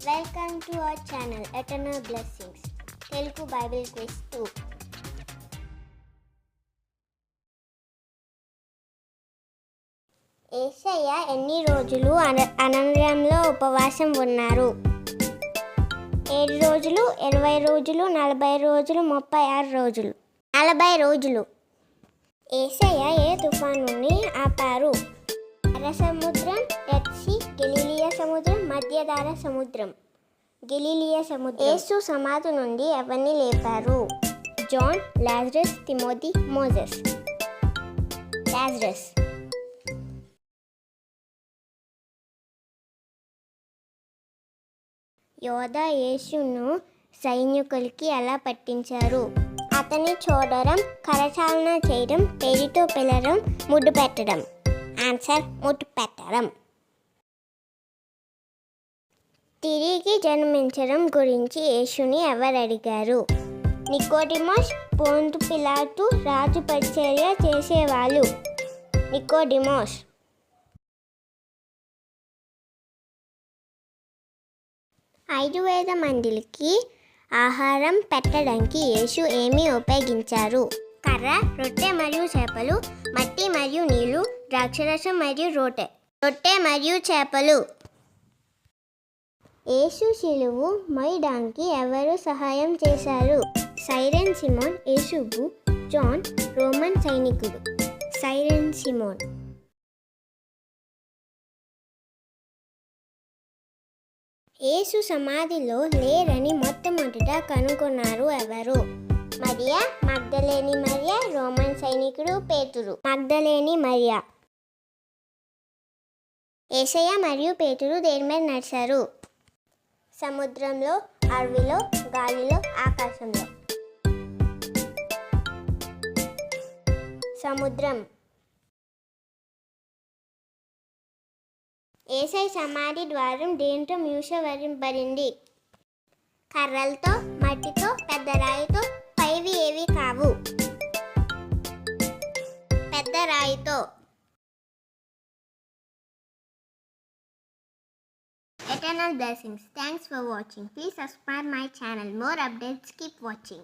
Welcome to our channel eternal blessings Telugu Bible quiz 2. యేసయ్య ఎన్ని రోజులు అరణ్యంలో ఉపవాసం ఉన్నారు? 7 రోజులు, 20 రోజులు, 40 రోజులు, 36 రోజులు. 40 రోజులు. యేసయ్య ఏ తుఫానుని ఆపారు? ఎర్ర సముద్రం, రెడ్ సీ, గలిలియా సముద్రం, మధ్యధరా సముద్రం. గలిలియా సముద్రం. యేసు సమాధి నుండి ఎవరిని లేపారు? John, Lazarus, Timothy, Moses. Lazarus. యోధా యేసును సైనికులకి ఎలా పట్టించారు? అతన్ని చూడడం, కరచాలన చేయడం, పేరుతో పిలవడం, ముద్దు పెట్టడం. ఆన్సర్ ముద్దు పెట్టడం. తిరిగి జన్మించడం గురించి యేసుని ఎవరు అడిగారు? నికోడిమస్, పొంతు పిలాతు, రాజు పరిచర్య చేసేవాళ్ళు. నికోడిమస్. ఐదు వేల మందికి ఆహారం పెట్టడానికి యేసు ఏమి ఉపయోగించారు? కర్ర, రొట్టె మరియు చేపలు, మట్టి మరియు నీళ్లు, ద్రాక్షరసం మరియు రొట్టె మరియు చేపలు. యేసు శిలువ మోయడానికి ఎవరు సహాయం చేశారు? సైరన్ సిమోన్, యేసుబు, జాన్, రోమన్ సైనికుడు. Cyrene Simon. యేసు సమాధిలో లేరని మొట్టమొదట కనుగొన్నారు ఎవరు? మరియా, మగ్దలేని మరియా, రోమన్ సైనికుడు పేతురు. మగ్దలేని మరియా. యేసయ్య మరియు పేతురు దేని మీద నడిచారు? సముద్రంలో, అడవిలో, గాలిలో, ఆకాశంలో. సముద్రం. యేసయ్య సమాధి ద్వారం దేంతో మూసివేయబడింది? కర్రలతో, మట్టితో, పెద్ద రాయితో. పైవి ఏవి కావు. పెద్ద రాయితో. Eternal blessings. Thanks for watching. Please subscribe my channel. More updates. Keep watching.